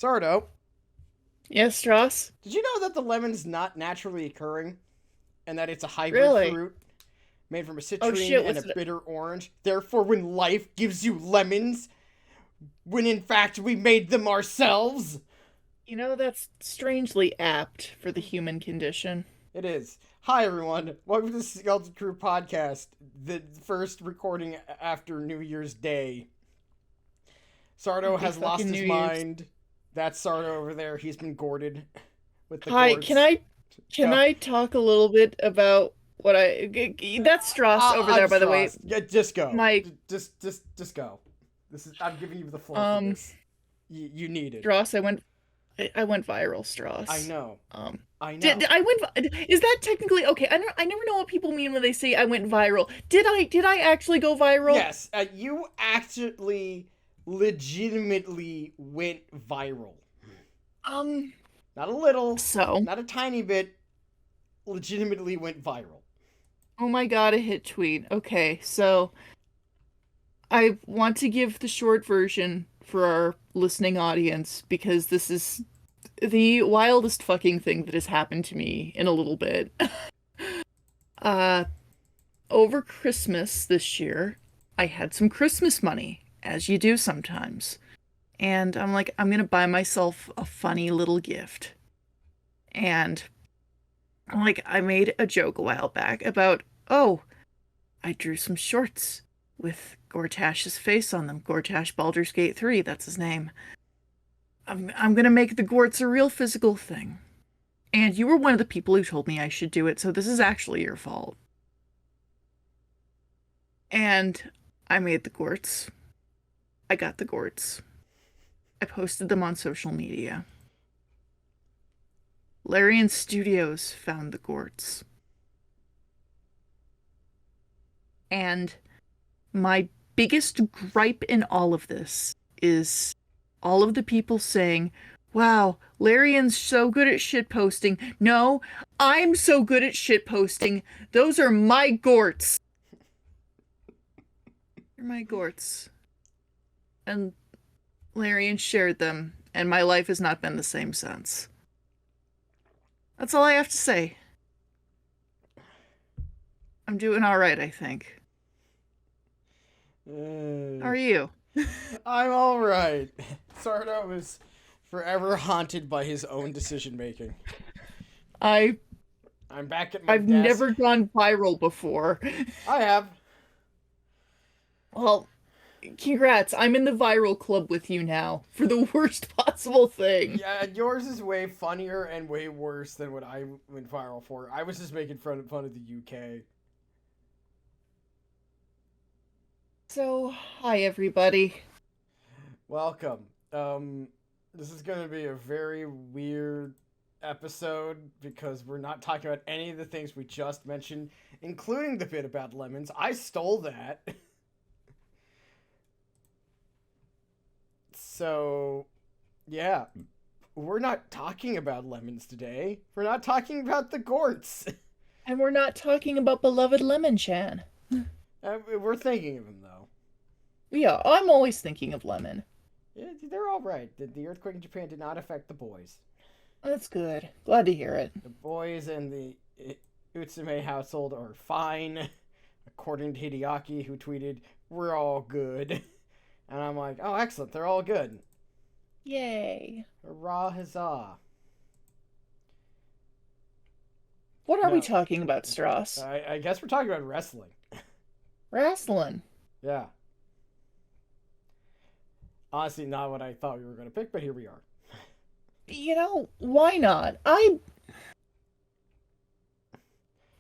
Sardo, Yes, Stross? did you know that the lemon's not naturally occurring? And that it's a hybrid Really? fruit made from a Oh citrine shit, and a what's it? bitter orange? Therefore, when life gives you lemons, when in fact we made them ourselves? That's strangely apt for the human condition. It is. Hi, everyone. Welcome to the Skeleton Crew podcast, the first recording after New Year's Day. Sardo Happy has lost fucking his New Year's. mind. That's Sardo over there. He's been gourded with the Hi, can gourds. I can Go. I talk a little bit about what that's Stross over I'm there, by the way. Stross. Yeah, just go. My Just go. This is. I'm giving you the floor for um this. You need it. Stross, I went viral, I Stross. know. Um I did know. I is that technically okay? I never know what people mean when they say I went viral. Did I actually go viral? Yes, you actually legitimately went viral. Um Not a little, so not a tiny bit. Legitimately went viral. oh my god, a hit tweet. Okay, so I want to give the short version for our listening audience because this is the wildest fucking thing that has happened to me in a little bit. uh, Over Christmas this year, I had some Christmas money, as you do sometimes. And I'm like, I'm gonna buy myself a funny little gift. And I'm like, I made a joke a while back about, oh, I drew some shorts with Gortash's face on them. Gortash Baldur's Gate 3, that's his name. I'm gonna make the Gorts a real physical thing. And you were one of the people who told me I should do it, so this is actually your fault. And I made the Gorts. I got the Gorts. I posted them on social media. Larian Studios found the Gorts. And my biggest gripe in all of this is all of the people saying, wow, Larian's so good at shitposting. No, I'm so good at shitposting. Those are my Gorts. They're my Gorts. And Larian shared them, and my life has not been the same since. That's all I have to say. I'm doing alright, I think. How are you? I'm all right. Sardo is forever haunted by his own decision making. I I'm back at my I've desk. never gone viral before. I have. Well, congrats. I'm in the viral club with you now for the worst possible thing. Yeah, yours is way funnier and way worse than what I went viral for. I was just making fun of the UK. So, hi everybody. Welcome. This is going to be a very weird episode because we're not talking about any of the things we just mentioned, including the bit about lemons. I stole that. So, yeah, we're not talking about lemons today. We're not talking about the gorts. And we're not talking about beloved Lemon Chan. We're thinking of him, though. Yeah, I'm always thinking of Lemon. Yeah, they're all right. The earthquake in Japan did not affect the boys. That's good. Glad to hear it. The boys and the Utsume household are fine, according to Hideaki, who tweeted, "We're all good." And I'm like, oh, excellent, they're all good. Yay. Hurrah, huzzah. What are we No, talking about, Stross? I guess we're talking about wrestling. Wrestling. Yeah. Honestly, not what I thought we were going to pick, but here we are. Why not?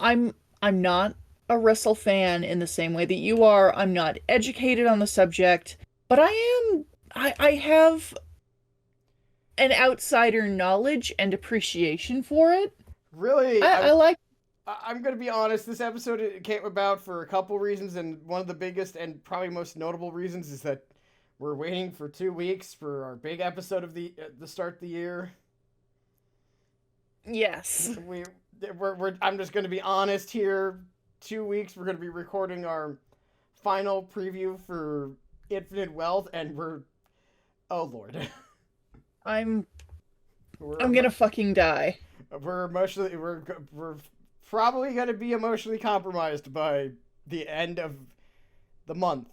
I'm not a wrestle fan in the same way that you are. I'm not educated on the subject, but I have an outsider knowledge and appreciation for it. Really, I like I'm going to be honest, this episode came about for a couple reasons, and one of the biggest and probably most notable reasons is that we're waiting for 2 weeks for our big episode of the start of the year. yes. I'm just going to be honest here. 2 weeks, we're going to be recording our final preview for Infinite Wealth, and oh lord. I'm We're I'm gonna fucking die. we're probably gonna be emotionally compromised by the end of the month.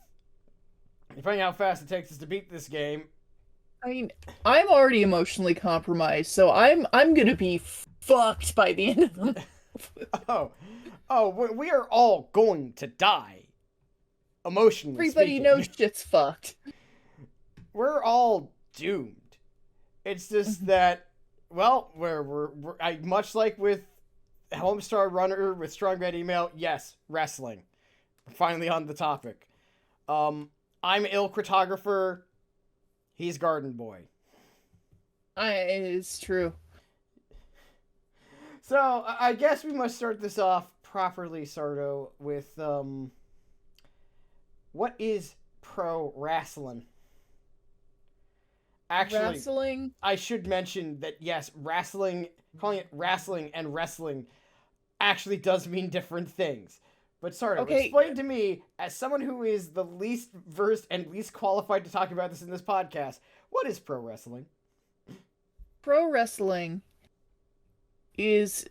Depending how fast it takes us to beat this game. I mean, I'm already emotionally compromised, so I'm gonna be fucked by the end of the month. Oh, we are all going to die, emotionally Everybody speaking. knows shit's fucked. We're all doomed. It's just that, well, much like with Homestar Runner with Strong Bad Email, yes, wrestling. We're finally on the topic. I'm ill cartographer. He's garden boy. It's true. So I guess we must start this off properly, Sardo, with what is pro wrestling? Actually, Wrestling. I should mention that yes, wrestling, calling it wrestling and wrestling, actually does mean different things. But Sardo, Okay. explain to me, as someone who is the least versed and least qualified to talk about this in this podcast, what is pro wrestling? Pro wrestling is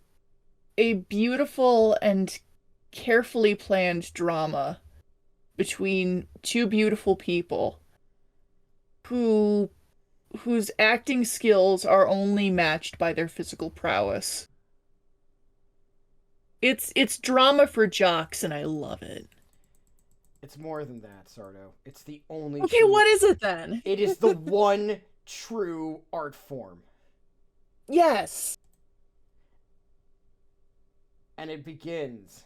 a beautiful and carefully planned drama between two beautiful people whose acting skills are only matched by their physical prowess. It's drama for jocks and I love it. It's more than that, Sardo. It's the only Okay, true... what is it then? It is the one true art form. Yes. And it begins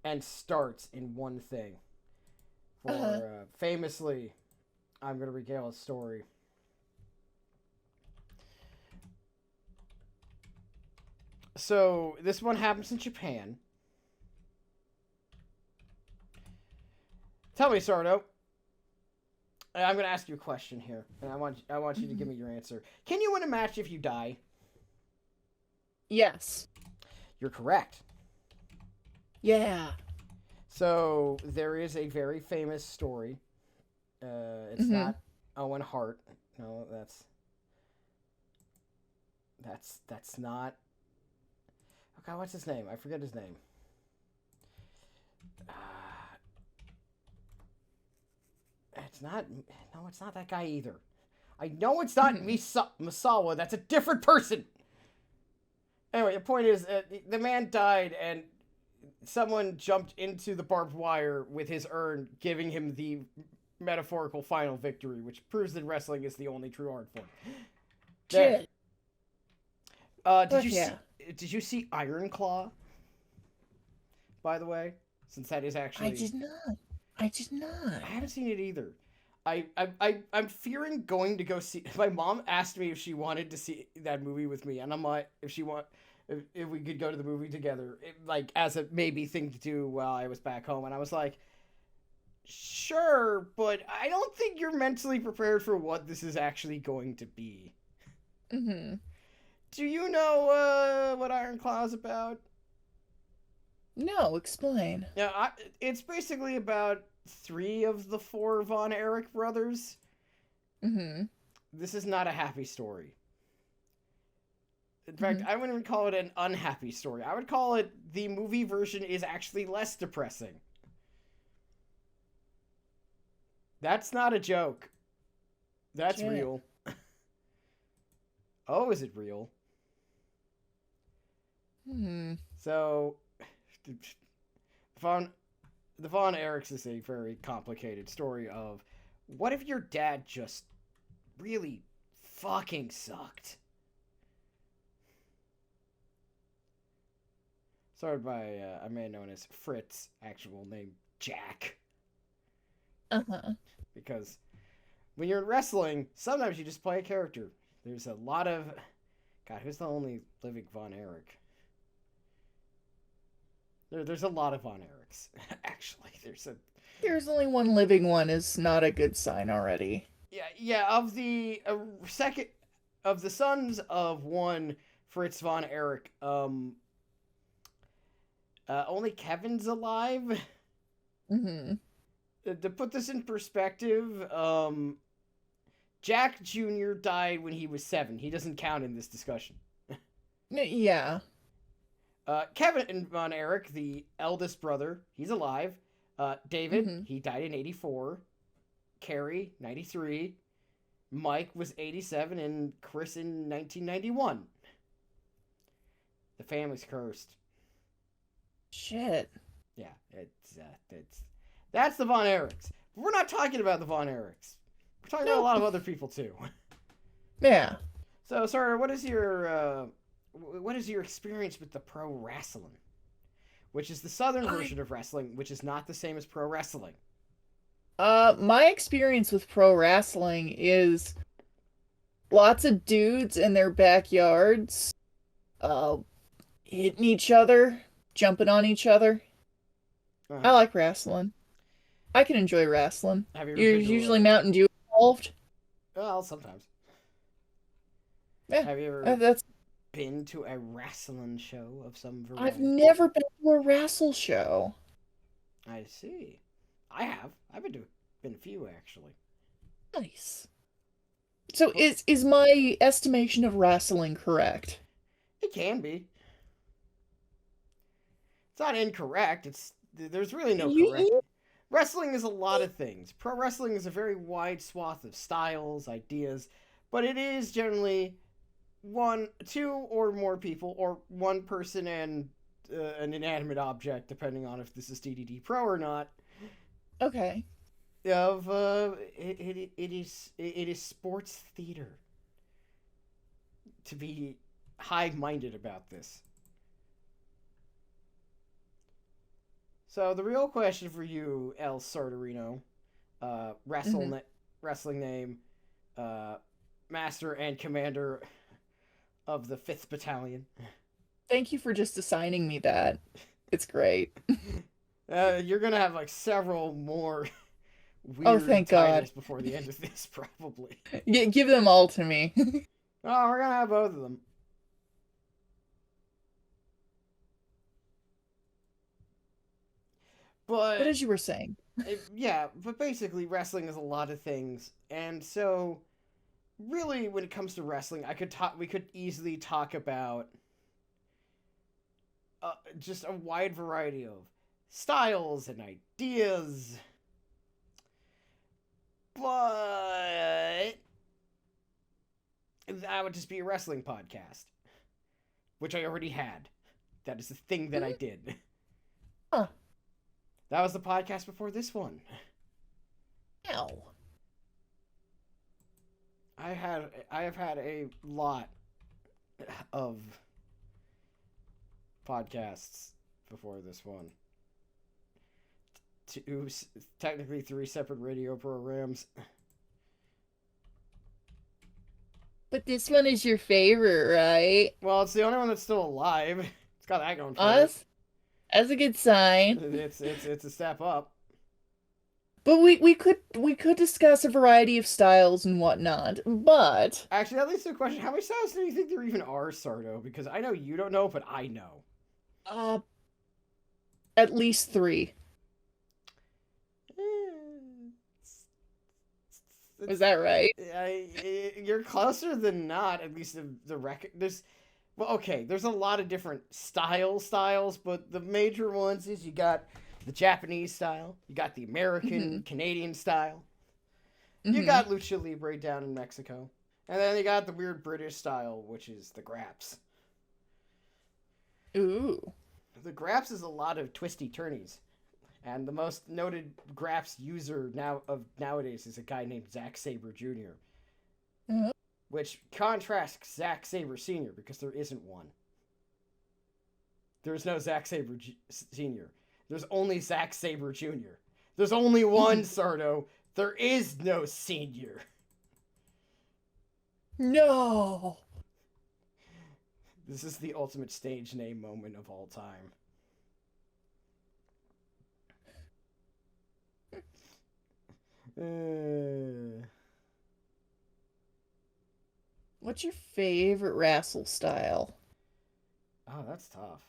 and starts in one thing. Famously, I'm going to regale a story. So, this one happens in Japan. Tell me, Sardo. I'm going to ask you a question here, and I want you to give me your answer. Can you win a match if you die? Yes. You're correct. Yeah. So, there is a very famous story. It's not Owen Hart. No, that's not... Oh God, what's his name? I forget his name. It's not... No, it's not that guy either. I know it's not Misawa. That's a different person. Anyway, the point is, the man died, and someone jumped into the barbed wire with his urn, giving him the metaphorical final victory, which proves that wrestling is the only true art form. Shit. Did you see Iron Claw? By the way, since that is actually... I did not. I haven't seen it either. I'm fearing going to go see... My mom asked me if she wanted to see that movie with me, and I'm like, if we could go to the movie together, like, as a maybe thing to do while I was back home, and I was like, sure, but I don't think you're mentally prepared for what this is actually going to be. Mm-hmm. Do you know what Iron Claw is about? No, explain. Yeah, it's basically about 3 of the 4 Von Erich brothers. Mm-hmm. This is not a happy story. In fact, I wouldn't even call it an unhappy story. I would call it the movie version is actually less depressing. That's not a joke. That's real. Oh, is it real? So, the Von Erichs is a very complicated story of what if your dad just really fucking sucked? Started by a man known as Fritz, actual name Jack. Because when you're in wrestling, sometimes you just play a character. There's a lot of... God, who's the only living Von Erich? There's a lot of Von Erichs, actually. There's only one living one is not a good sign already. Yeah. Of the second of the sons of one Fritz Von Erich, only Kevin's alive. Mm-hmm. To put this in perspective, Jack Jr. died when he was 7. He doesn't count in this discussion. Yeah. Kevin Von Erich, the eldest brother, he's alive. David, Mm-hmm. he died in 84. Carrie, 93. Mike was 87, and Chris in 1991. The family's cursed. Shit. Yeah, that's the Von Erichs. But we're not talking about the Von Erichs. We're talking about a lot of other people too. Yeah. So, Sarah, what is your experience with the pro wrestling, which is the southern version of wrestling, which is not the same as pro wrestling? My experience with pro wrestling is lots of dudes in their backyards, uh, hitting each other, jumping on each other. I like wrestling. I can enjoy wrestling. Have you ever There's been to usually Mountain Dew involved. well, sometimes. Yeah, Have you ever that's. been to a wrestling show of some I've variety? never been to a wrestle show. I see. I have. I've been a few actually. Nice. So is my estimation of wrestling correct? It can be. It's not incorrect. There's really no correct. Wrestling is a lot of things. Pro wrestling is a very wide swath of styles, ideas, but it is generally two or more people, or one person and an inanimate object, depending on if this is DDD Pro or not. Okay. Of it is sports theater. To be high-minded about this. So the real question for you, El Sartorino, wrestling name, master and commander of the 5th Battalion. Thank you for just assigning me that. It's great. You're gonna have like several more weird thank titles God. before the end of this, probably. Give them all to me. Oh, we're gonna have both of them. But as you were saying. yeah, but basically wrestling is a lot of things, and so really when it comes to wrestling, we could easily talk about just a wide variety of styles and ideas. But that would just be a wrestling podcast, which I already had. That is the thing that I did. Huh. That was the podcast before this one. Ow. I have had a lot of podcasts before this one. Technically 3 separate radio programs. But this one is your favorite, right? Well, it's the only one that's still alive. It's got that going for Us? That's a good sign. it. It's a step up. But we could discuss a variety of styles and whatnot. But Actually, that leads to a question: how many styles do you think there even are, Sardo? Because I know you don't know, but I know. At least 3. Is that right? You're closer than not. At least the record. There's a lot of different styles, but the major ones is you got the Japanese style, you got the American, Canadian style, you got Lucha Libre down in Mexico, and then you got the weird British style, which is the Graps. Ooh. The Graps is a lot of twisty turnies. And the most noted Graps user nowadays is a guy named Zack Sabre Jr. Which contrasts Zack Sabre Sr. because there isn't one. There's no Zack Sabre Sr. There's only Zack Sabre Jr. There's only one Sardo. There is no senior. No. This is the ultimate stage name moment of all time. What's your favorite wrestle style? Oh, that's tough.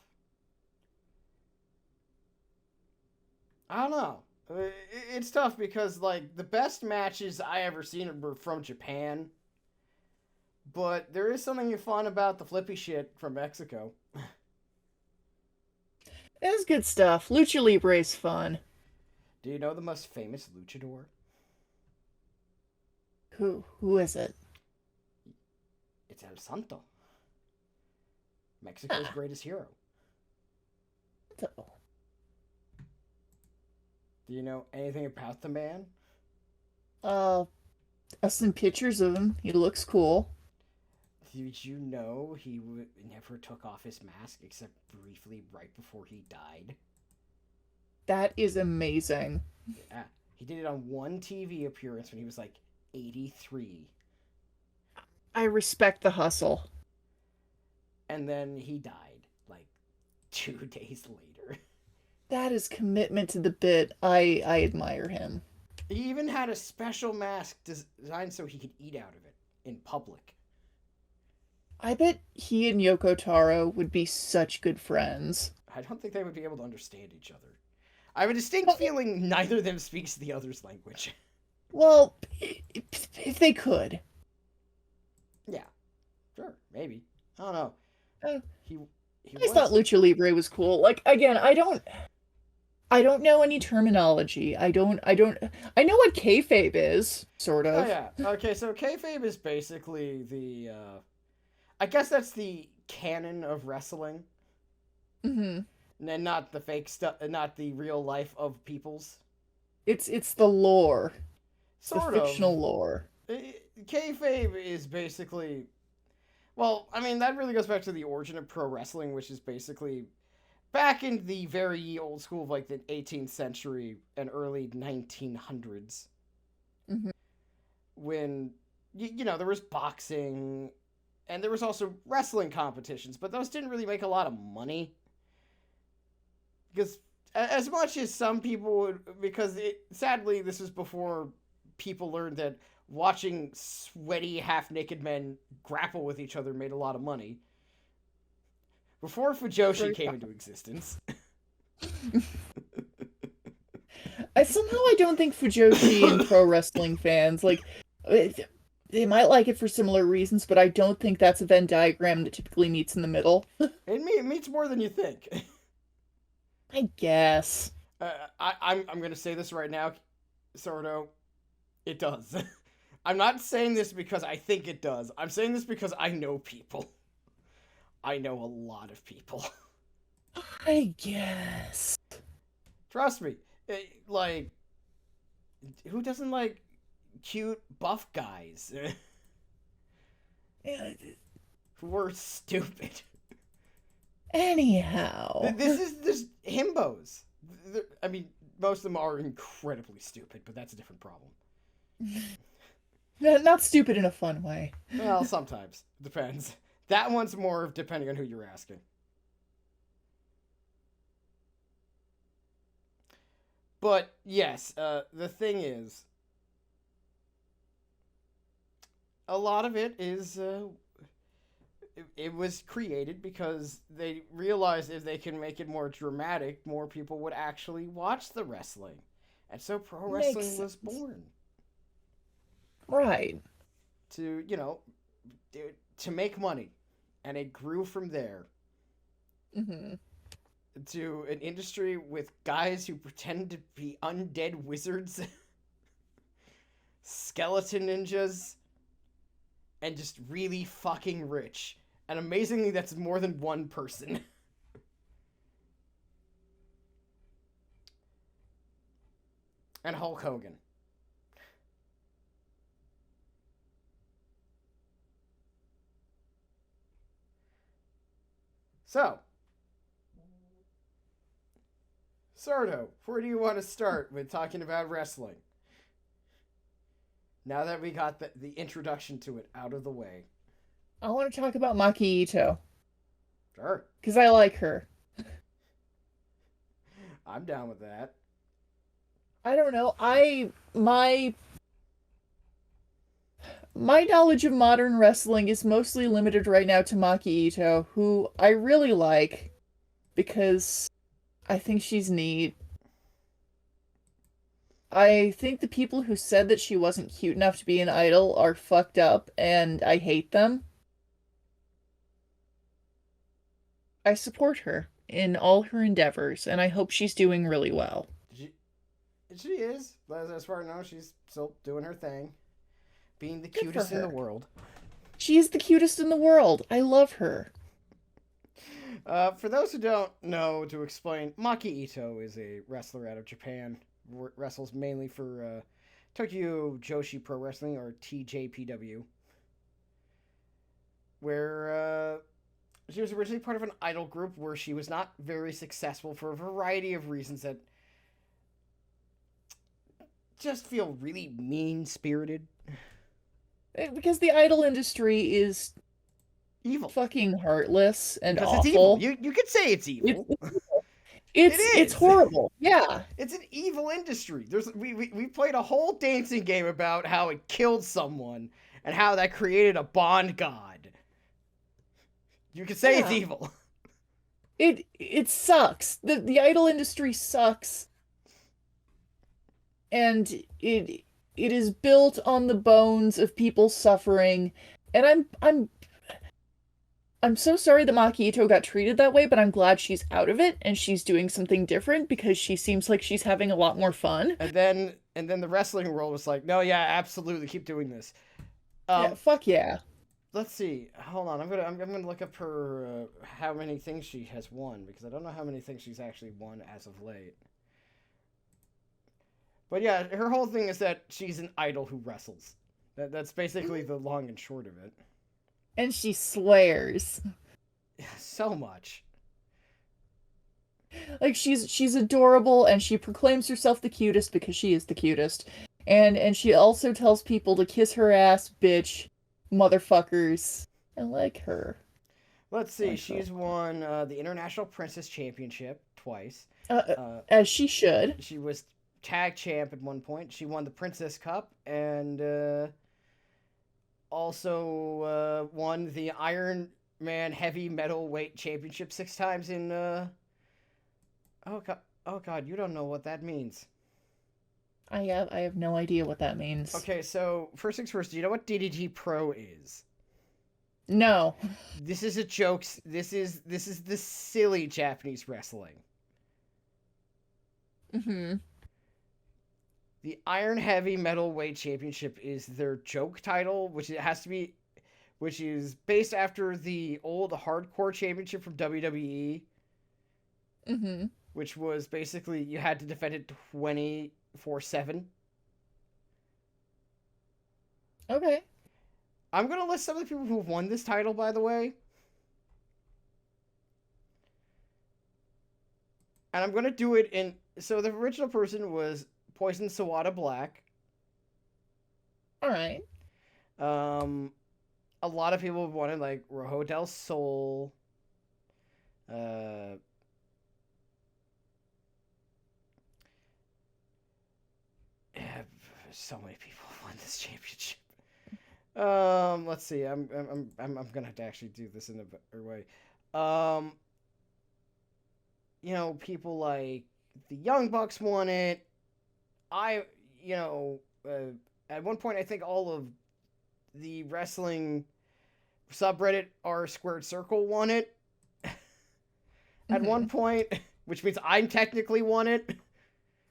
I don't know. It's tough because like the best matches I ever seen were from Japan, but there is something fun about the flippy shit from Mexico. It was good stuff. Lucha Libre's fun. Do you know the most famous luchador? Who is it? It's El Santo, Mexico's Ah, greatest hero. so- Do you know anything about the man? Uh, some pictures of him. He looks cool. Did you know he never took off his mask except briefly right before he died? That is amazing. Yeah. He did it on one TV appearance when he was like 83. I respect the hustle. And then he died like 2 days later. That is commitment to the bit. I admire him. He even had a special mask designed so he could eat out of it in public. I bet he and Yoko Taro would be such good friends. I don't think they would be able to understand each other. I have a distinct feeling neither of them speaks the other's language. Well, if they could. Yeah, sure, maybe. I don't know. Uh, He he I just thought was. Lucha Libre was cool. Like again, I don't know any terminology. I know what kayfabe is, sort Oh of. yeah. Okay, so kayfabe is basically the. I guess that's the canon of wrestling, Hmm. and not the fake stuff, not the real life of people's. It's the lore. It's the Sort of. fictional lore. Kayfabe is basically. Well, I mean that really goes back to the origin of pro wrestling, which is basically back in the very old school of like the 18th century and early 1900s, Hmm. when there was boxing and there was also wrestling competitions, but those didn't really make a lot of money because as much as some people would, because sadly this was before people learned that watching sweaty half naked men grapple with each other made a lot of money before Fujoshi Very came fun. into existence. I don't think Fujoshi and pro wrestling fans like they might like it for similar reasons, but I don't think that's a Venn diagram that typically meets in the middle. It means more than you think. I guess. I'm gonna say this right now, Sardo. It does. I'm not saying this because I think it does. I'm saying this because I know people. I know a lot of people. I guess. Trust me. Like, who doesn't like cute buff guys Yeah, who are stupid? anyhow. This is just himbos. I mean, most of them are incredibly stupid, but that's a different problem. Not stupid in a fun way. Well, sometimes. Depends. That one's more depending on who you're asking. But yes, the thing is, a lot of it is it was created because they realized if they can make it more dramatic, more people would actually watch the wrestling, and so pro Makes wrestling was sense. born Right. to to make money, and it grew from there Hmm. to an industry with guys who pretend to be undead wizards, skeleton ninjas, and just really fucking rich. And amazingly, that's more than one person. And Hulk Hogan. So, Sardo, where do you want to start with talking about wrestling? Now that we got the introduction to it out of the way. I want to talk about Maki Itoh Sure, because I like her. I'm down with that. I don't know. My knowledge of modern wrestling is mostly limited right now to Maki Itoh, who I really like because I think she's neat. I think the people who said that she wasn't cute enough to be an idol are fucked up, and I hate them. I support her in all her endeavors, and I hope she's doing really well. She, she is. As far as I know, she's still doing her thing, being the Good for cutest in the her. world. She is the cutest in the world. I love her. For those who don't know, to explain, Maki Itoh is a wrestler out of Japan. Wrestles mainly for Tokyo Joshi Pro Wrestling, or TJPW, where she was originally part of an idol group where she was not very successful for a variety of reasons that just feel really mean spirited. Because the idol industry is Evil. fucking heartless and Because it's evil. awful. You could say it's It's evil. It it's is. horrible. Yeah. It's an evil industry. We played a whole dancing game about how it killed someone and how that created a Bond god. You could say it's Yeah. evil. It sucks. The idol industry sucks, and it is built on the bones of people suffering. And I'm so sorry that Maki Itoh got treated that way, but I'm glad she's out of it and she's doing something different because she seems like she's having a lot more fun. And then the wrestling world was like, no, yeah, absolutely, keep doing this. Yeah, Um, fuck yeah. let's see. Hold on, I'm gonna look up her how many things she has won, because I don't know how many things she's actually won as of late. But yeah, her whole thing is that she's an idol who wrestles. That's basically the long and short of it. And she swears. So much. Like she's adorable and she proclaims herself the cutest because she is the cutest. And she also tells people to kiss her ass, bitch, motherfuckers. I like her. Let's I see. like her. She's won the International Princess Championship twice. Uh, As she should. she was tag champ at one point. She won the Princess Cup and also won the Iron Man Heavy Metal Weight Championship 6 times in. Oh god! Oh god! You don't know what that means. I have no idea what that means. Okay, so first things first. Do you know what DDT Pro is? No. This is a joke. This is the silly Japanese wrestling. Mm-hmm. The Iron Heavy Metal Weight Championship is their joke title, which it has to be, which is based after the old Hardcore Championship from WWE, Mm-hmm. which was basically you had to defend it 24/7. Okay. I'm gonna list some of the people who've won this title, by the way, and I'm gonna do it in. So the original person was Poison Sawada Black. All right. Um, a lot of people have won it, like Rojo del Sol. Uh, yeah, so many people have won this championship. Let's see. I'm gonna have to actually do this in a better way. Um, people like the Young Bucks won it. I, you know, at one point I think all of the wrestling subreddit r squared circle won it. At Mm-hmm. one point, which means I'm technically won it.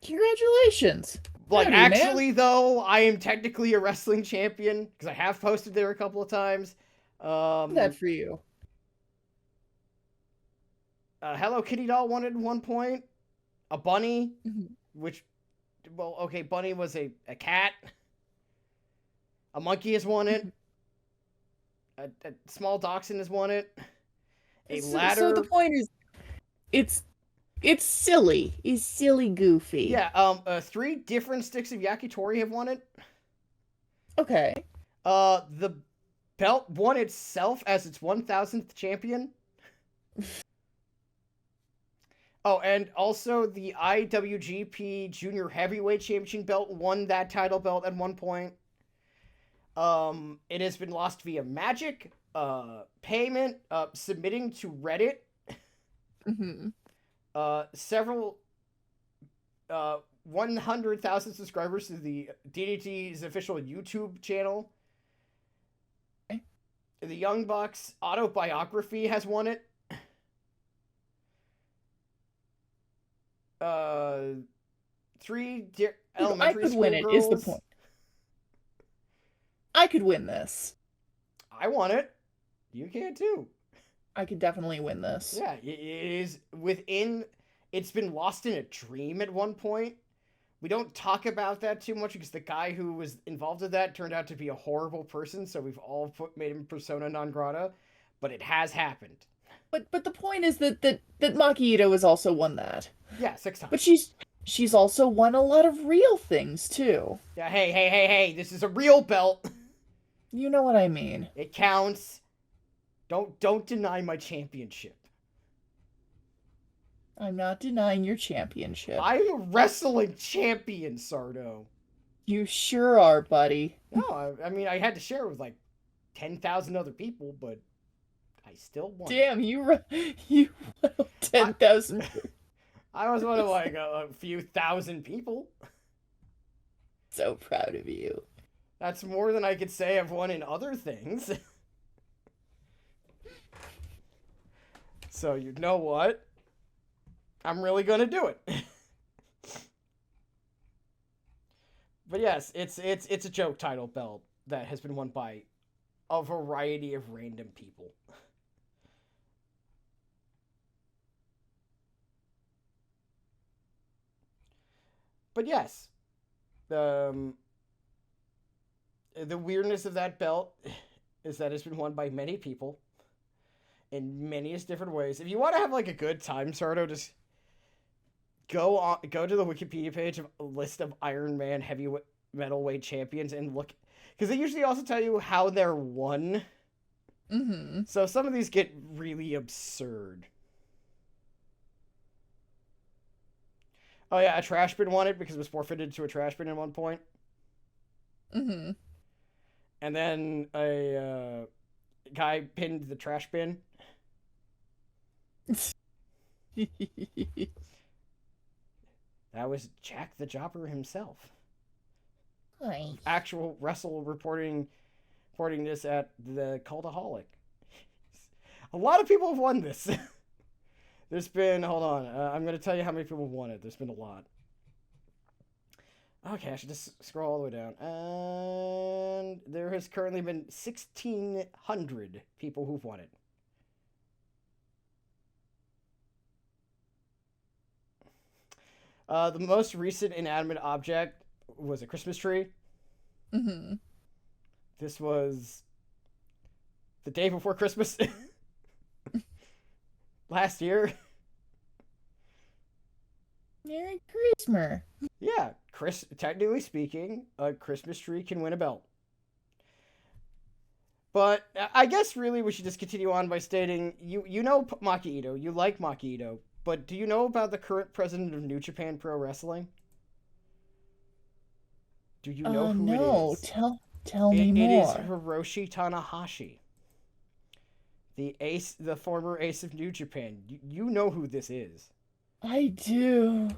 Congratulations. Like, Proud of you, man. actually, though, I am technically a wrestling champion because I have posted there a couple of times. That Um, for you. Hello Kitty doll won it at one point. A bunny, Mm-hmm. which, well, okay, bunny was a cat. A monkey has won it. A small dachshund has won it. A So the ladder. point is, it's it's silly. It's silly goofy. Yeah. 3 different sticks of yakitori have won it. Okay. The belt won itself as its 1000th champion. Oh, and also the IWGP Junior Heavyweight Championship belt won that title belt at one point. It has been lost via magic, payment, submitting to Reddit. Mm-hmm. Several 100,000 subscribers to the DDT's official YouTube channel. Okay. The Young Bucks autobiography has won it. Three elementary I could school win it, girls. is the point. I could win this. I won it. You can too. I could definitely win this. Yeah, it is within. It's been lost in a dream at one point. We don't talk about that too much because the guy who was involved with that turned out to be a horrible person, so we've all made him persona non grata. But it has happened. But the point is that Maki Itoh has also won that. Yeah, 6 times. But she's also won a lot of real things too. Yeah, hey, this is a real belt. You know what I mean. It counts. Don't deny my championship. I'm not denying your championship. I'm a wrestling champion, Sardo. You sure are, buddy. No, I mean, I had to share it with like 10,000 other people, but I still won. Damn, you 10,000. I was one of like a few thousand people. So proud of you. That's more than I could say I've won in other things. So you know what? I'm really gonna do it. But yes, it's a joke title belt that has been won by a variety of random people. But yes, the weirdness of that belt is that it's been won by many people in many different ways. If you want to have like a good time, Sardo, just go to the Wikipedia page of a list of Iron Man heavy metalweight champions and look, because they usually also tell you how they're won. Mm-hmm. So some of these get really absurd. Oh yeah, a trash bin won it because it was forfeited to a trash bin at one point. Mm-hmm. And then a guy pinned the trash bin. That was Jack the Jobber himself. Hi. Actual wrestle reporting this at the Cultaholic. A lot of people have won this. There's been, hold on, I'm going to tell you how many people have won it. There's been a lot. Okay, I should just scroll all the way down. And there has currently been 1,600 people who've won it. The most recent inanimate object was a Christmas tree. Mm-hmm. This was the day before Christmas. Last year. Merry Christmas. Yeah, technically speaking, a Christmas tree can win a belt. But I guess really we should just continue on by stating, you know Maki Itoh, you like Maki Itoh, but do you know about the current president of New Japan Pro Wrestling? Do you know who no. it is? Tell me more. It is Hiroshi Tanahashi. The former ace of New Japan. You know who this is. I do.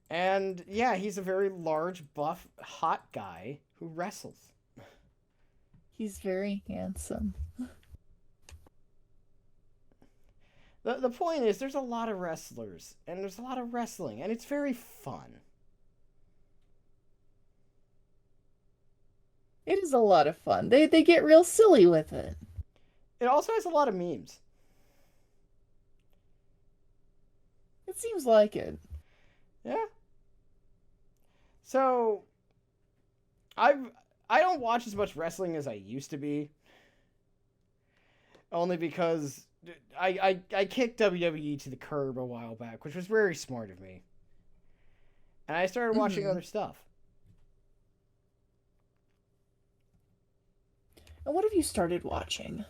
And yeah, he's a very large, buff, hot guy who wrestles. He's very handsome. The point is, there's a lot of wrestlers, and there's a lot of wrestling, and it's very fun. It is a lot of fun. They get real silly with it. It also has a lot of memes. It seems like it. Yeah. So, I don't watch as much wrestling as I used to be. Only because I kicked WWE to the curb a while back, which was very smart of me. And I started watching other stuff. And what have you started watching?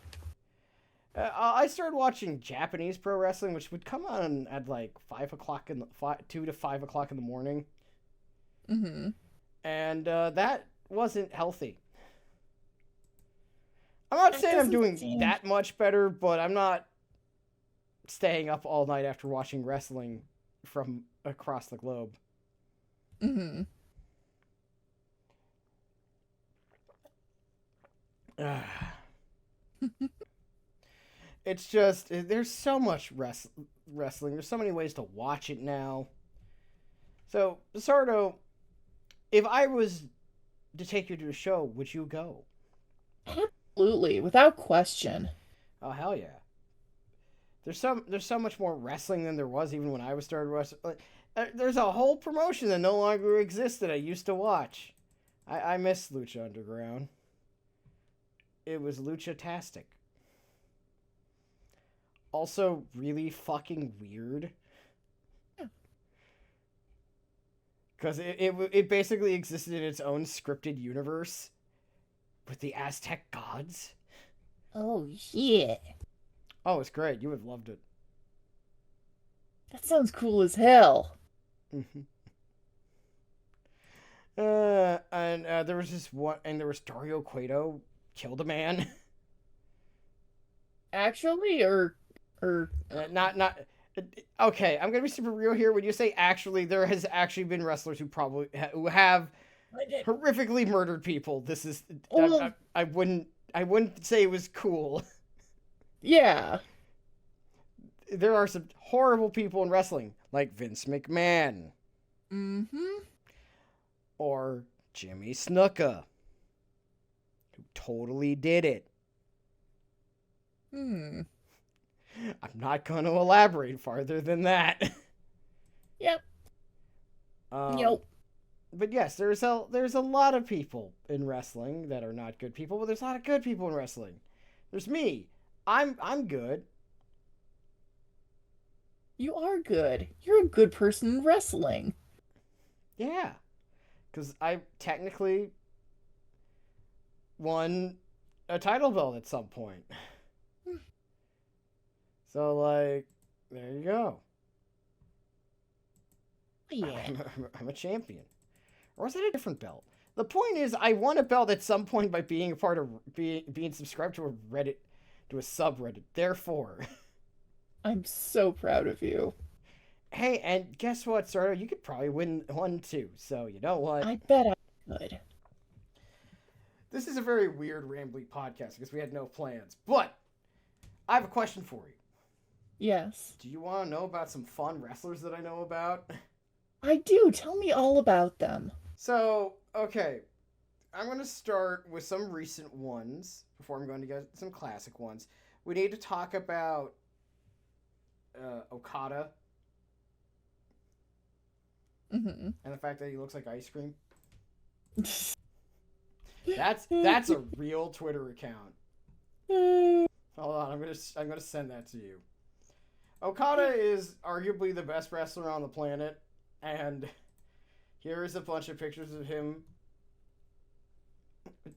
I started watching Japanese pro wrestling, which would come on at like 2 to 5 o'clock in the morning. Mm-hmm. And that wasn't healthy. I'm not saying I'm doing that much better, but I'm not staying up all night after watching wrestling from across the globe. Mm-hmm. It's just there's so much wrestling. There's so many ways to watch it now. So, Sardo, if I was to take you to a show, would you go? Absolutely, without question. Oh hell yeah! There's so much more wrestling than there was even when I was started wrestling. There's a whole promotion that no longer exists that I used to watch. I miss Lucha Underground. It was Lucha-tastic. Also, really fucking weird. Because it basically existed in its own scripted universe with the Aztec gods. Oh, yeah. Oh, it's great. You would have loved it. That sounds cool as hell. Mm-hmm. And there was this one, and there was Dario Cueto killed a man. Actually, or Not. Okay, I'm gonna be super real here. When you say actually, there has actually been wrestlers who probably who have horrifically murdered people. This is I wouldn't say it was cool. Yeah. There are some horrible people in wrestling, like Vince McMahon. Mm-hmm. Or Jimmy Snuka, who totally did it. I'm not going to elaborate farther than that. Yep. Yep. But yes, there's a lot of people in wrestling that are not good people, but there's a lot of good people in wrestling. There's me. I'm good. You are good. You're a good person in wrestling. Yeah. Because I technically won a title belt at some point. So, like, there you go. Yeah. I'm a champion. Or was it a different belt? The point is, I won a belt at some point by being a part of being subscribed to a Reddit, to a subreddit. Therefore, I'm so proud of you. hey, and guess what, Sardo? You could probably win one too. So you know what? I bet I could. This is a very weird, rambly podcast because we had no plans. But I have a question for you. Yes. Do you want to know about some fun wrestlers that I know about? I do. Tell me all about them. So, okay. I'm going to start with some recent ones before I'm going to get some classic ones. We need to talk about Okada. Mm-hmm. And the fact that he looks like ice cream. That's a real Twitter account. Hold on, I'm gonna send that to you. Okada is arguably the best wrestler on the planet, and here is a bunch of pictures of him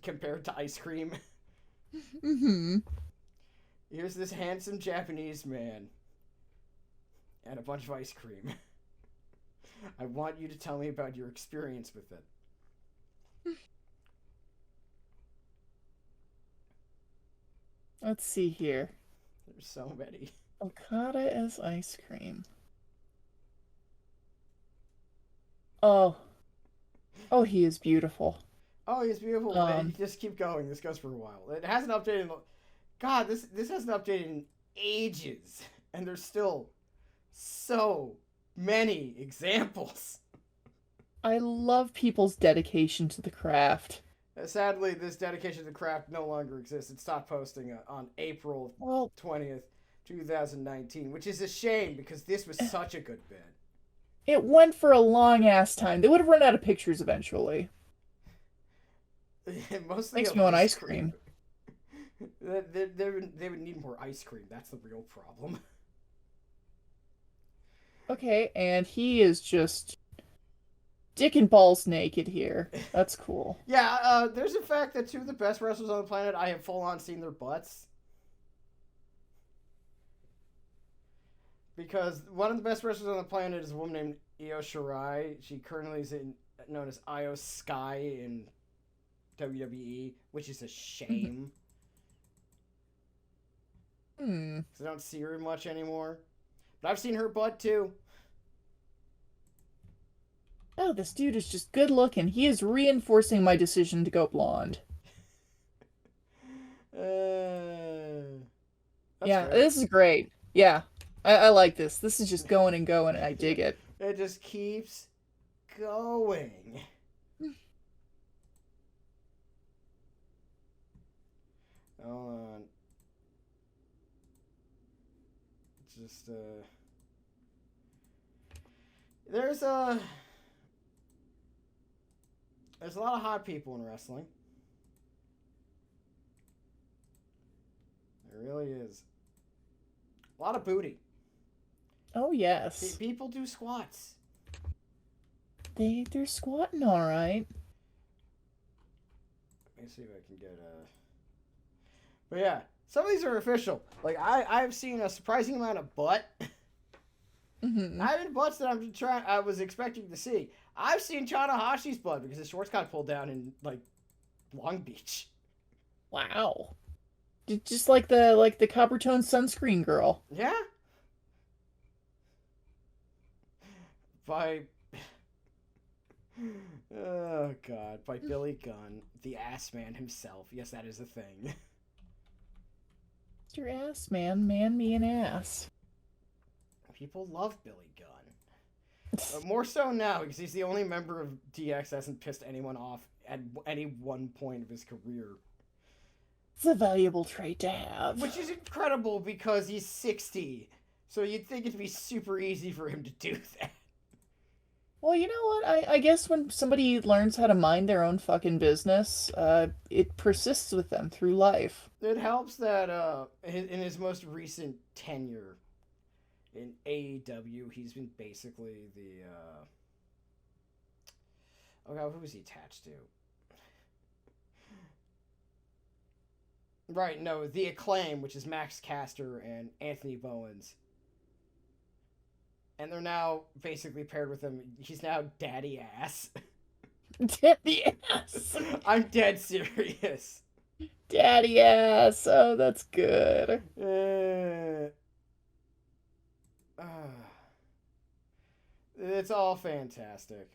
compared to ice cream. Mm-hmm. Here's this handsome Japanese man and a bunch of ice cream. I want you to tell me about your experience with it. Let's see here. There's so many. Okada as ice cream. Oh. Oh, he is beautiful. Oh, he's beautiful. Just keep going. This goes for a while. It hasn't updated. God, this hasn't updated in ages, and there's still so many examples. I love people's dedication to the craft. Sadly, this dedication to the craft no longer exists. It stopped posting on April 20th, 2019, which is a shame because this was such a good bit. It went for a long ass time. They would have run out of pictures eventually. Mostly Makes me want ice cream. They would need more ice cream. That's the real problem. Okay, and he is just dick and balls naked here. That's cool. Yeah, there's a fact that two of the best wrestlers on the planet, I have full on seen their butts. Because one of the best wrestlers on the planet is a woman named Io Shirai. She currently is known as Io Sky in WWE, which is a shame. Hmm. 'Cause I don't see her much anymore. But I've seen her butt too. Oh, this dude is just good looking. He is reinforcing my decision to go blonde. That's Yeah, great. this is great. Yeah, I like this. This is just going and going, and I dig it. It just keeps going. Hold on. Just there's a there's a lot of hot people in wrestling. There really is. A lot of booty. Oh yes, People do squats. they're squatting all right. Let me see if I can get a. But yeah, some of these are official. Like I've seen a surprising amount of butt. Mm-hmm. Not even butts that I was expecting to see. I've seen Tanahashi's butt because his shorts got pulled down in like Long Beach. Wow, just like the copper tone sunscreen girl. Yeah. By oh god, by Billy Gunn, the ass man himself. Yes, that is a thing. Mr. Ass Man, man me an ass. People love Billy Gunn. More so now because he's the only member of DX that hasn't pissed anyone off at any one point of his career. It's a valuable trait to have. Which is incredible because he's 60. So you'd think it'd be super easy for him to do that. Well, you know what? I guess when somebody learns how to mind their own fucking business, it persists with them through life. It helps that in his most recent tenure in AEW, he's been basically the oh god, who was he attached to? Right, no, the Acclaim, which is Max Caster and Anthony Bowens. And they're now basically paired with him. He's now Daddy Ass. Daddy ass. I'm dead serious. Daddy ass. Oh, that's good. It's all fantastic.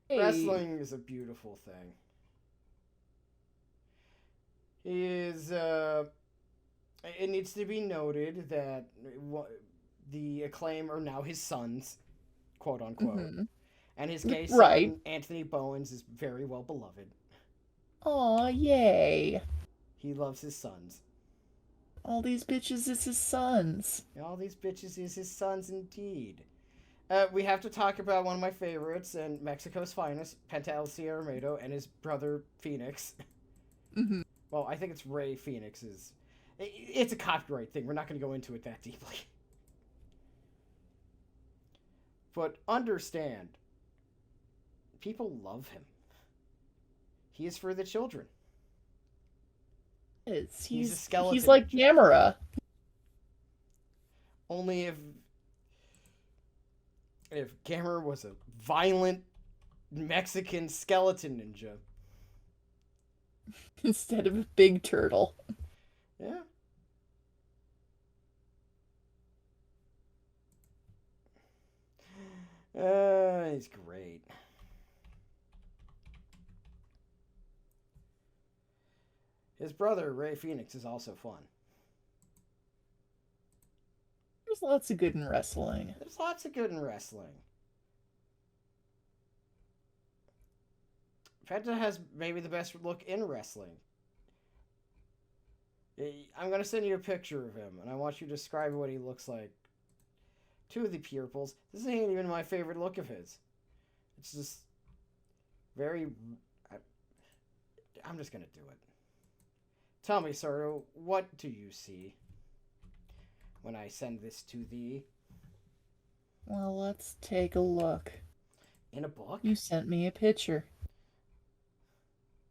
Hey. Wrestling is a beautiful thing. He is, it needs to be noted that the Acclaim are now his sons, quote unquote. Mm-hmm. And his gay son, Right. Anthony Bowens, is very well beloved. Aw, yay. He loves his sons. All these bitches is his sons. All these bitches is his sons indeed. We have to talk about one of my favorites and Mexico's finest, Pentel Sierra Mato, and his brother Phoenix. Mm-hmm. Well, I think it's Ray Phoenix's. It's a copyright thing. We're not going to go into it that deeply. But understand, people love him. He is for the children. He's a skeleton. He's like Gamera. Only if Gamer was a violent Mexican skeleton ninja. Instead of a big turtle. Yeah. He's great. His brother, Ray Phoenix, is also fun. There's lots of good in wrestling. There's lots of good in wrestling. Penta has maybe the best look in wrestling. I'm going to send you a picture of him, and I want you to describe what he looks like to the pupils. This ain't even my favorite look of his. It's just very... I'm just going to do it. Tell me, Sardo, what do you see when I send this to thee? Well, let's take a look. In a book? You sent me a picture.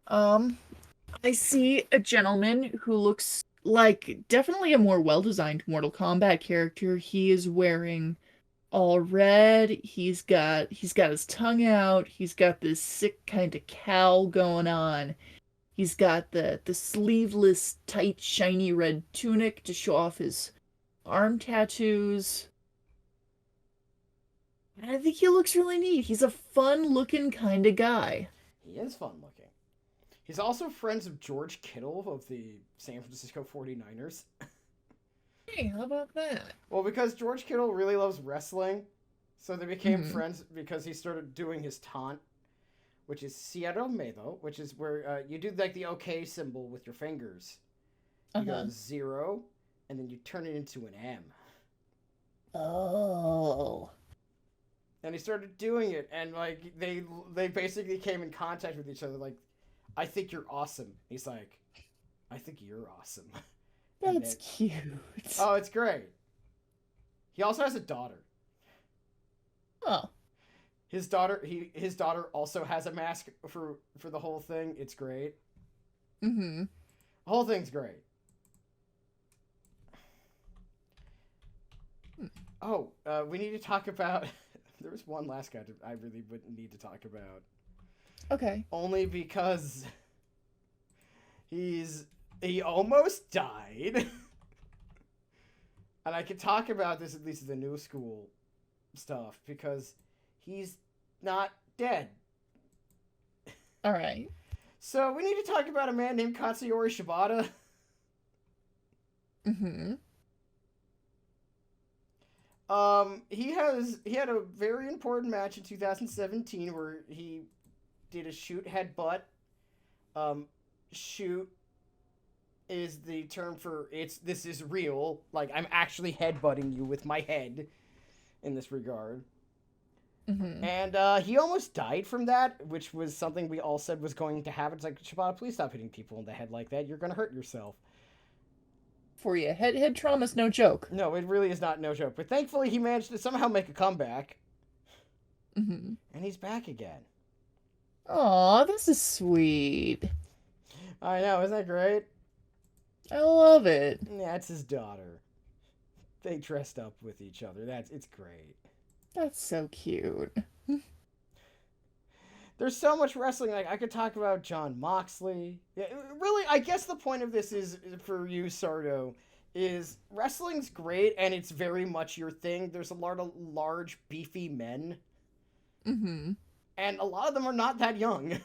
I see a gentleman who looks like definitely a more well-designed Mortal Kombat character. He is wearing all red. He's got his tongue out. He's got this sick kind of cowl going on. He's got the sleeveless, tight, shiny red tunic to show off his arm tattoos. And I think he looks really neat. He's a fun-looking kind of guy. He is fun looking. He's also friends with George Kittle of the San Francisco 49ers. Hey, how about that? Well, because George Kittle really loves wrestling, so they became Mm-hmm. friends because he started doing his taunt, which is Cierro Medo, which is where you do like the OK symbol with your fingers. You Uh-huh. go 0, and then you turn it into an M. Oh. And he started doing it, and like they basically came in contact with each other. Like, I think you're awesome. He's like, I think you're awesome. And That's then, cute. oh, it's great. He also has a daughter. Oh. His daughter also has a mask for the whole thing. It's great. Mm-hmm. The whole thing's great. Oh, we need to talk about. There was one last guy I really wouldn't need to talk about. Okay. Only because he almost died. And I can talk about this at least in the new school stuff because he's not dead. All right. So we need to talk about a man named Katsuyori Shibata. Mm-hmm. He had a very important match in 2017 where he did a shoot headbutt. Shoot is the term for this is real. Like, I'm actually headbutting you with my head in this regard. Mm-hmm. And he almost died from that, which was something we all said was going to happen. It's like, Shibata, please stop hitting people in the head like that. You're going to hurt yourself. For you, head trauma's no joke. No, it really is not no joke. But thankfully, he managed to somehow make a comeback. Mm-hmm. And he's back again. Aw, this is sweet. I know, isn't that great? I love it. Yeah, it's his daughter. They dressed up with each other. It's great. That's so cute. There's so much wrestling. Like, I could talk about John Moxley. Yeah, really, I guess the point of this is for you, Sardo, is wrestling's great and it's very much your thing. There's a lot of large, beefy men, Mm-hmm. and a lot of them are not that young.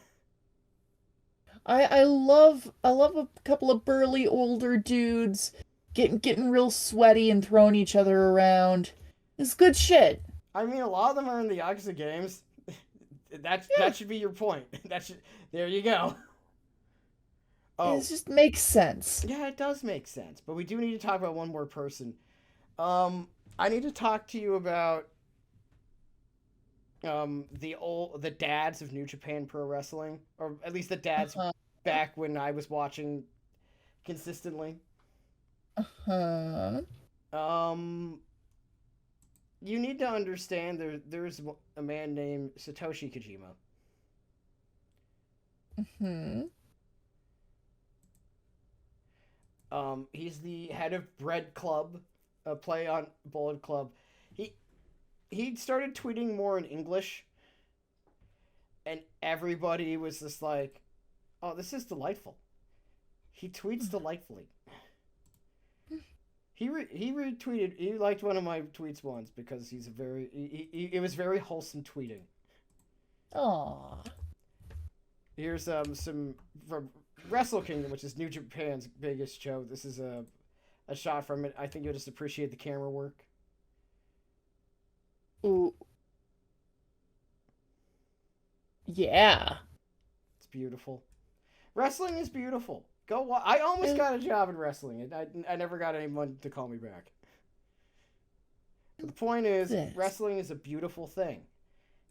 I love a couple of burly older dudes getting real sweaty and throwing each other around. It's good shit. I mean, a lot of them are in the Yakuza games. Yeah, That should be your point. There you go. it Oh, just makes sense. yeah, it does make sense. But we do need to talk about one more person. I need to talk to you about the dads of New Japan Pro Wrestling, or at least the dads Uh-huh. back when I was watching consistently. Uh-huh. Um, you need to understand there's a man named Satoshi Kojima. Hmm. He's the head of Bread Club, a play on Bullet Club. He he started tweeting more in English, and everybody was just like, "Oh, this is delightful." He tweets delightfully. He retweeted. He liked one of my tweets once because he's a very it was very wholesome tweeting. Aw. Here's some from Wrestle Kingdom, which is New Japan's biggest show. This is a shot from it. I think you'll just appreciate the camera work. Ooh. Yeah. It's beautiful. Wrestling is beautiful. I almost And got a job in wrestling, and I never got anyone to call me back. But the point is, this. wrestling is a beautiful thing,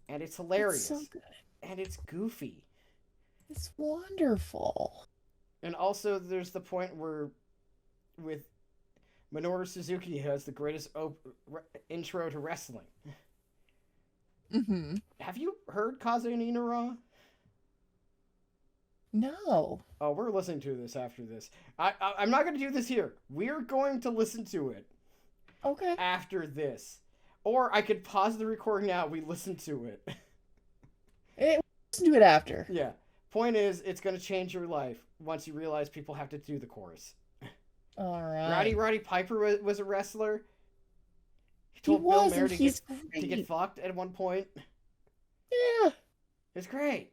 and it's It's hilarious, so good. and it's goofy. It's wonderful. And also, there's the point where, with Minoru Suzuki, has the greatest intro to wrestling. Mm-hmm. Have you heard Kaze ni Nara? No. Oh, we're listening to this after this. I'm not going to do this here. We're going to listen to it Okay. after this. Or I could pause the recording now. We listen to it. Listen to it after. Yeah. Point is, it's going to change your life. once you realize people have to do the chorus. All Rowdy right. Roddy Piper was a wrestler. He He told Bill was, Mayer and to he's get great. fucked at one point. Yeah. It's great.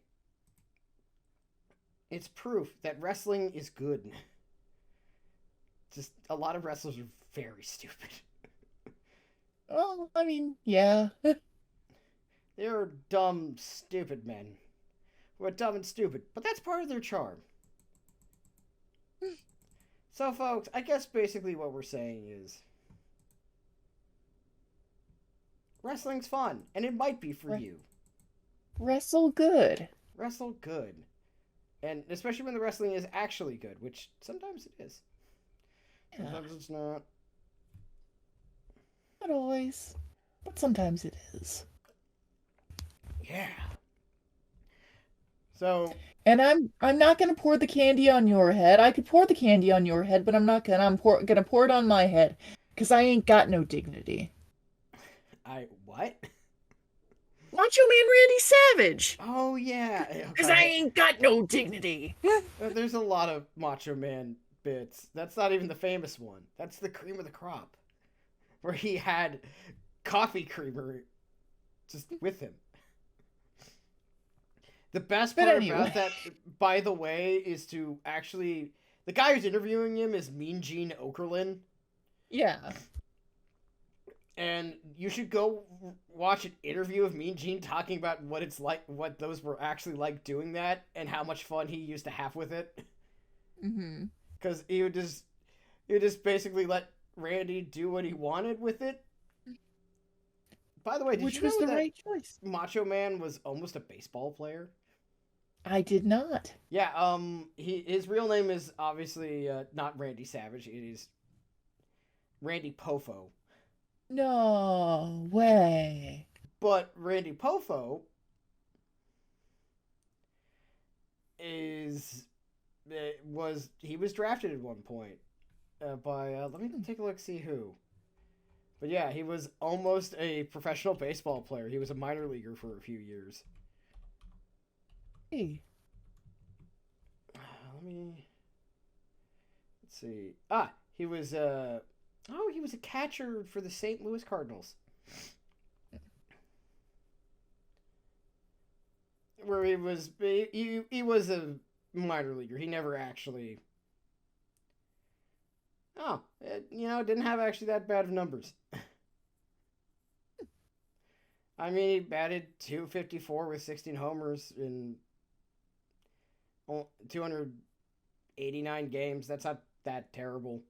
It's proof that wrestling is good. Just a lot of wrestlers are very stupid. Well, I mean, yeah. They're dumb, stupid men who are dumb and stupid, but that's part of their charm. So, folks, I guess basically what we're saying is wrestling's fun, and it might be for Re- you. Wrestle good. Wrestle good. And especially when the wrestling is actually good, which sometimes it is. Yeah. Sometimes it's not. Not always, but sometimes it is. Yeah. So, And I'm not gonna pour the candy on your head. I could pour the candy on your head, but I'm not gonna. Gonna pour it on my head, cause I ain't got no dignity. what? Macho Man Randy Savage. Oh, yeah. Cause I ain't got no dignity. There's a lot of Macho Man bits. That's not even the famous one. That's the cream of the crop. Where he had coffee creamer just with him. The best But part anyway. about that, by the way, is to actually. The guy who's interviewing him is Mean Gene Okerlund. Yeah. And you should go watch an interview of Mean Gene talking about what it's like, what those were actually like doing that, and how much fun he used to have with it. Mm-hmm. Because he would just basically let Randy do what he wanted with it. By the way, did Which you know was the that right choice. Macho Man was almost a baseball player? I did not. Yeah, his real name is obviously not Randy Savage. It is Randy Poffo. No way. But Randy Poffo is he was drafted at one point by let me take a look, see who. But yeah, he was almost a professional baseball player. He was a minor leaguer for a few years. Hey. Let me let's see. He was he was a catcher for the St. Louis Cardinals. Where he was a minor leaguer. He never actually didn't have actually that bad of numbers. I mean, he batted .254 with 16 homers in 289 games. That's not that terrible.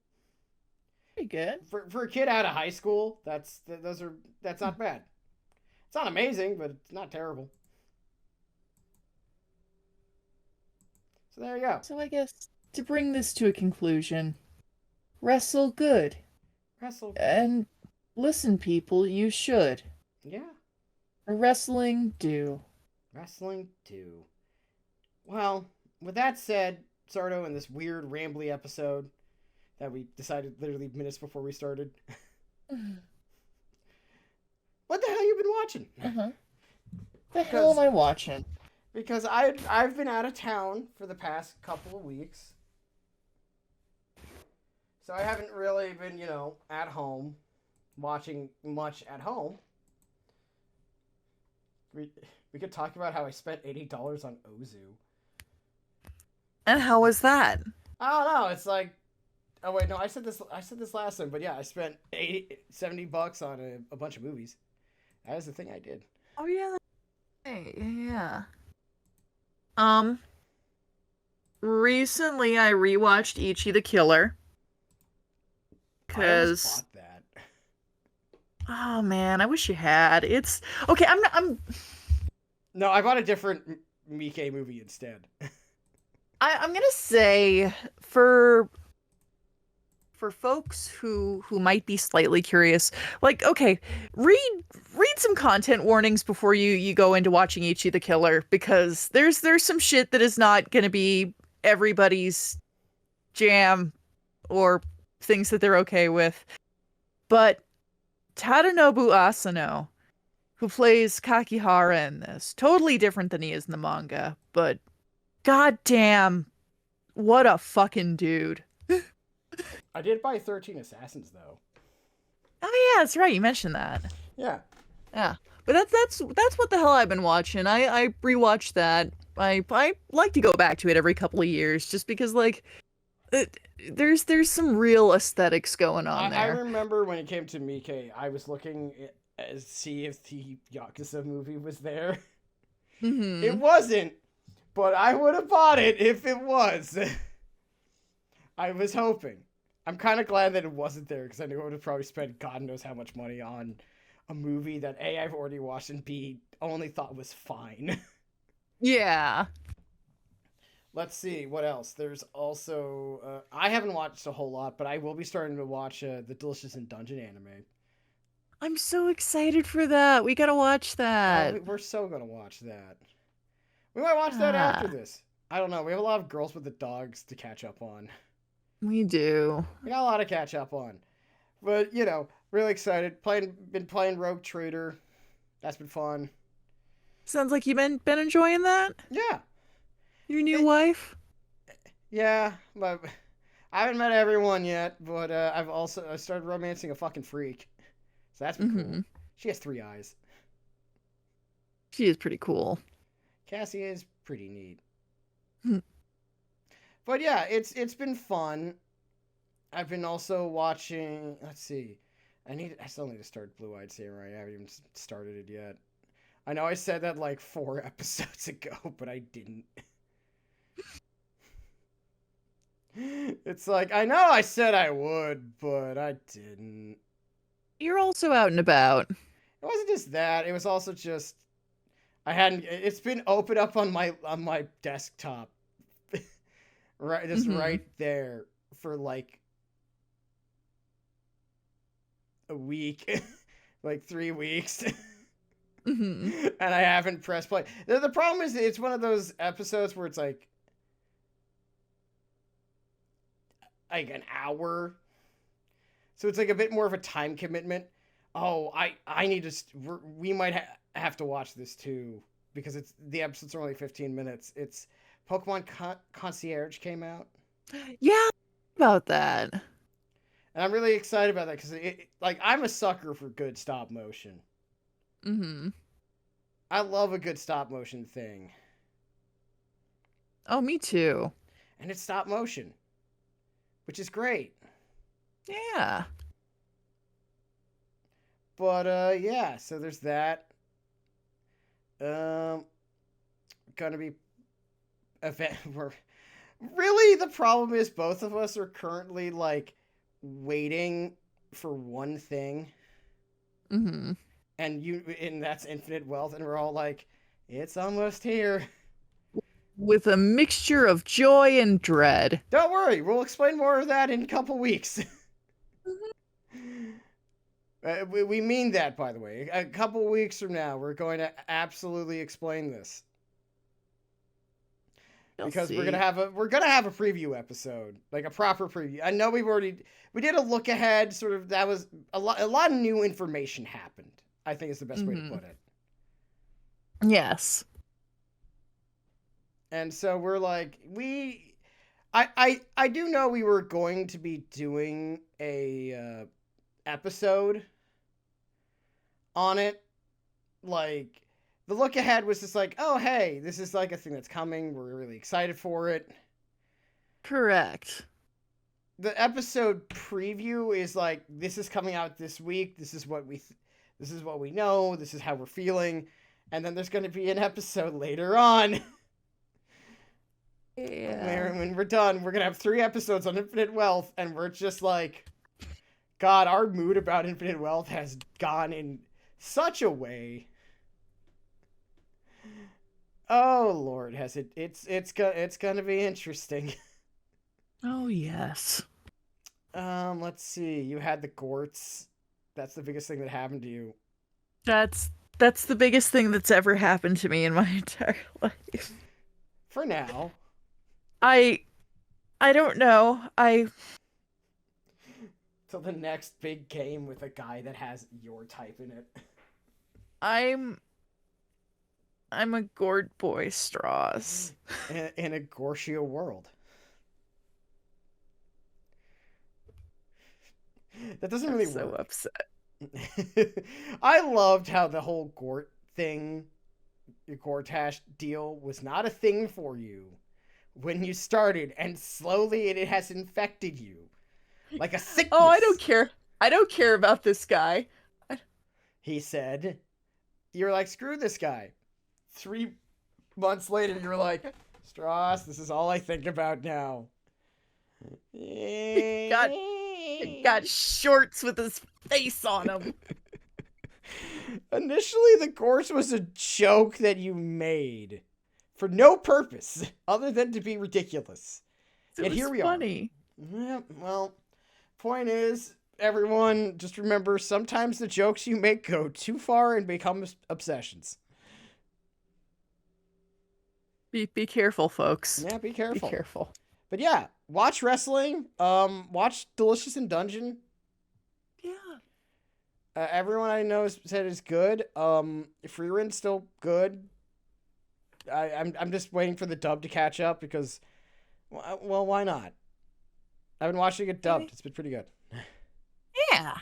Pretty good. For a kid out of high school, that's not bad. It's not amazing, but it's not terrible. So there you go. So I guess to bring this to a conclusion, wrestle good. Wrestle. And listen, people, you should. Yeah. Wrestling do. Wrestling do. Well, with that said, Sardo, in this weird rambly episode that we decided literally minutes before we started, what the hell you been watching? Uh-huh. The hell am I watching? Because I've been out of town for the past couple of weeks. So I haven't really been, at home, watching much at home. We could talk about how I spent $80 on Ozu. And how was that? I don't know. It's like, oh wait, no, I said this last time, but yeah, I spent $70 on a bunch of movies. That is the thing I did. Oh yeah. Yeah. Recently I rewatched Ichi the Killer. I almost Cause bought that. oh man, I wish you had. It's okay. I'm. No, I bought a different Mike movie instead. I'm gonna say for folks who might be slightly curious, like, okay, read some content warnings before you go into watching Ichi the Killer, because there's some shit that is not gonna be everybody's jam or things that they're okay with. But Tadanobu Asano, who plays Kakihara in this, totally different than he is in the manga, but goddamn what a fucking dude. I did buy 13 Assassins though. Oh yeah, that's right. You mentioned that. Yeah. Yeah, but that's what the hell I've been watching. I rewatched that. I like to go back to it every couple of years just because like it, there's some real aesthetics going on I there. remember when it came to Mike, I was looking to see if the Yakuza movie was there. It Hmm. wasn't, but I would have bought it if it was. I was hoping. I'm kind of glad that it wasn't there because I knew I would have probably spent God knows how much money on a movie that A, I've already watched, and B, only thought was fine. Yeah. Let's see what else. There's also I haven't watched a whole lot, but I will be starting to watch the Delicious in Dungeon anime. I'm so excited for that. We gotta watch Oh, that. we're so gonna watch that. We might watch that after Ah, this. I don't know. We have a lot of Girls with the Dogs to catch up on. we do. We got a lot to catch up on. But really excited. Been playing Rogue Trader. That's been fun. Sounds like you've been enjoying that? Yeah, Your new it, wife? yeah. But I haven't met everyone yet. But I started romancing a fucking freak. So that's been cool. Mm-hmm. She has 3 eyes. She is pretty cool. Cassie is pretty neat. Hmm. But yeah, it's been fun. I've been also watching. Let's see. I still need to start Blue Eyed Samurai. I haven't even started it yet. I know I said that like 4 episodes ago, but I didn't. It's like I know I said I would, but I didn't. You're also out and about. It wasn't just that. It was also just I hadn't. It's been open up on my desktop, right, just Mm-hmm. right there for like a week, like 3 weeks. Mm-hmm. And I haven't pressed play. The problem is it's one of those episodes where it's like an hour, so it's like a bit more of a time commitment. Oh, I need to. We might have to watch this too because it's the episodes are only 15 minutes. It's Pokemon Concierge came out, Yeah, about that. and I'm really excited about that because like I'm a sucker for good stop motion. Mm-hmm. I love a good stop motion thing, Oh, me too. and it's stop motion, which is great. Yeah. But yeah, so there's that. Um, gonna be event. We're really the problem is both of us are currently like waiting for one thing, Mm-hmm. and that's infinite wealth, and we're all like, it's almost here. With a mixture of joy and dread. Don't worry, we'll explain more of that in a couple weeks. We mean that, by the way. A couple weeks from now, we're going to absolutely explain this. You'll Because see. we're gonna have a preview episode, like a proper preview. I know we did a look ahead, sort of that was a lot of new information happened. I think is the best way to Mm-hmm. put it. Yes. And so we're like I do know we were going to be doing a episode on it. Like the look ahead was just like, oh hey, this is like a thing that's coming. We're really excited for it. Correct. The episode preview is like this is coming out this week. This is what we know. This is how we're feeling, and then there's going to be an episode later on Yeah. where when we're done, we're going to have 3 episodes on Infinite Wealth, and we're just like, God, our mood about Infinite Wealth has gone in such a way. Oh Lord, has it? It's gonna be interesting. Oh, yes. Let's see. You had the Gorts. That's the biggest thing that happened to you. That's that's the biggest thing that's ever happened to me in my entire life. For now. I I don't know. Till the next big game with a guy that has your type in it. I'm I'm a gourd boy, Stross. In a Gorshia world. That doesn't I'm really so work. upset. I loved how the whole Gort thing, the Gortash deal, was not a thing for you when you started, and slowly it has infected you like a Oh, I don't sickness. care. I don't care about this guy. He said, "You're like, screw this guy." 3 months later, you're like, Stross, this is all I think about now. got got shorts with his face on them. Initially, the course was a joke that you made for no purpose other than to be ridiculous. It Yet here was we are. funny. Yeah, well, point is, everyone, just remember sometimes the jokes you make go too far and become obsessions. Be careful, folks. Yeah, be Be careful. careful. But yeah, watch wrestling. Watch Delicious in Dungeon. Yeah. Everyone I know said it's good. Freerun's still good. I'm just waiting for the dub to catch up because, well, why not? I've been watching it dubbed. It's been pretty good. Yeah.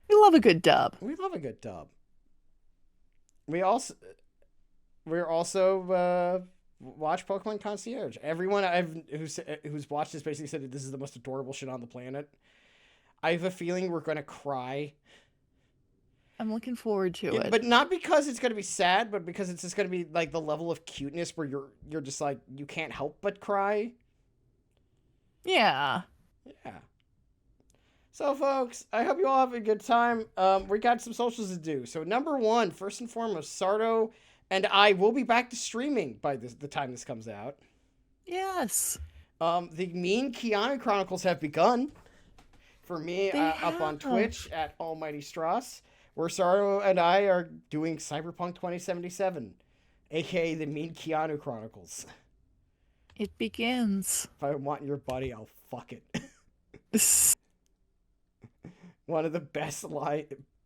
We love a good dub. We love a good dub. We're also watch Pokemon Concierge. Everyone who's watched this basically said that this is the most adorable shit on the planet. I have a feeling we're gonna cry. I'm looking forward to it. But not because it's gonna be sad, but because it's just gonna be like the level of cuteness where you're just like you can't help but cry. Yeah. Yeah. So, folks, I hope you all have a good time. We got some socials to do. So, number one, first and foremost, Sardo and I will be back to streaming by the time this comes out. Yes. The Mean Keanu Chronicles have begun. For me, They up on have. Twitch at Almighty Stross, where Sardo and I are doing Cyberpunk 2077, aka the Mean Keanu Chronicles. It begins. If I want your buddy, I'll fuck it. One of the best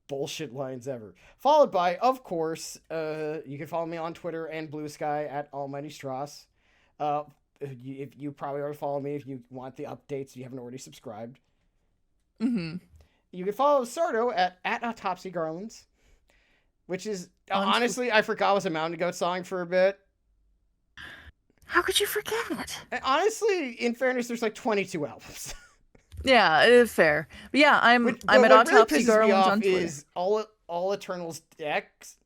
bullshit lines ever. Followed by, of course, you can follow me on Twitter and Blue Sky at Almighty Stross. If you probably already follow me if you want the updates if you haven't already subscribed. Mm-hmm. You can follow Sardo at Autopsy Garlands, which is honestly I forgot was a Mountain Goat song for a bit. How could you forget? And honestly, in fairness, there's like 22 albums. Yeah, it is fair. But yeah, I'm at what Autopsy really pisses Garlands me off on Twitter. is All Eternal's X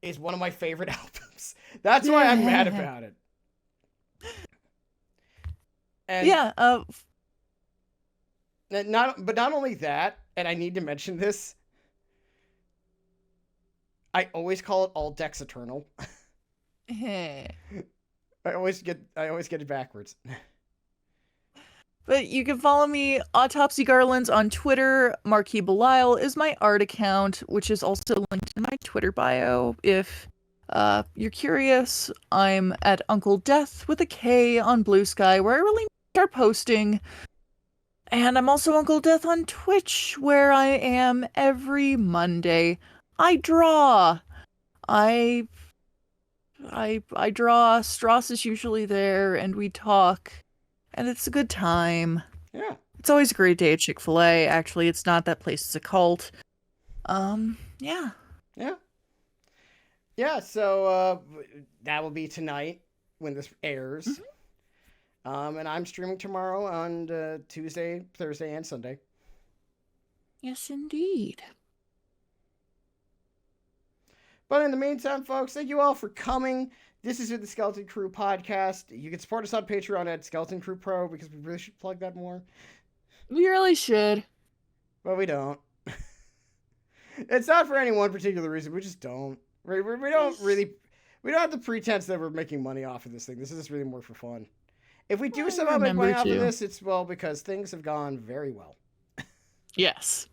is one of my favorite albums. That's why I'm mad about it. And yeah, not only that, and I need to mention this, I always call it All Decks Eternal. I always get it backwards. But you can follow me, Autopsy Garlands, on Twitter. Marquis Belial is my art account, which is also linked in my Twitter bio. If you're curious, I'm at Uncle Death with a K on Blue Sky, where I really start posting. And I'm also Uncle Death on Twitch, where I am every Monday. I draw. I draw. Stross is usually there, and we talk. And it's a good time. Yeah. It's always a great day at Chick-fil-A. Actually, it's not that place. It's a cult. Yeah. Yeah. Yeah, so that will be tonight when this airs. Mm-hmm. And I'm streaming tomorrow on Tuesday, Thursday, and Sunday. Yes, indeed. But in the meantime, folks, thank you all for coming. This is the Skeleton Crew podcast. You can support us on Patreon at Skeleton Crew Pro because we really should plug that more. We really should. But we don't. It's not for any one particular reason. We just don't. We don't really... We don't have the pretense that we're making money off of this thing. This is really more for fun. If we do somehow make money off of this, it's, well, because things have gone very well. Yes.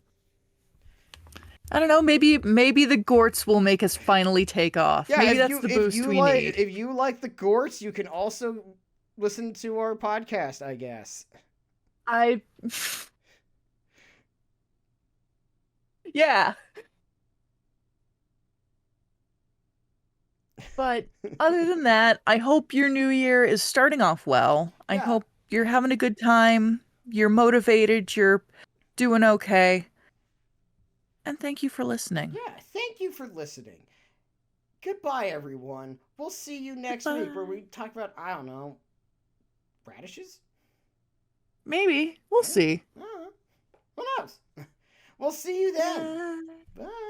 I don't know, maybe the Gorts will make us finally take off. Yeah, maybe that's the boost we need. If you like the Gorts, you can also listen to our podcast, I guess. Yeah. But other than that, I hope your new year is starting off well. I hope you're having a good time. You're motivated. You're doing okay. And thank you for listening. Yeah, thank you for listening. Goodbye, everyone. We'll see you next week where Goodbye. we talk about, I don't know, radishes? Maybe. We'll I don't know. see. I don't know. Who knows? We'll see you then. Bye. Bye.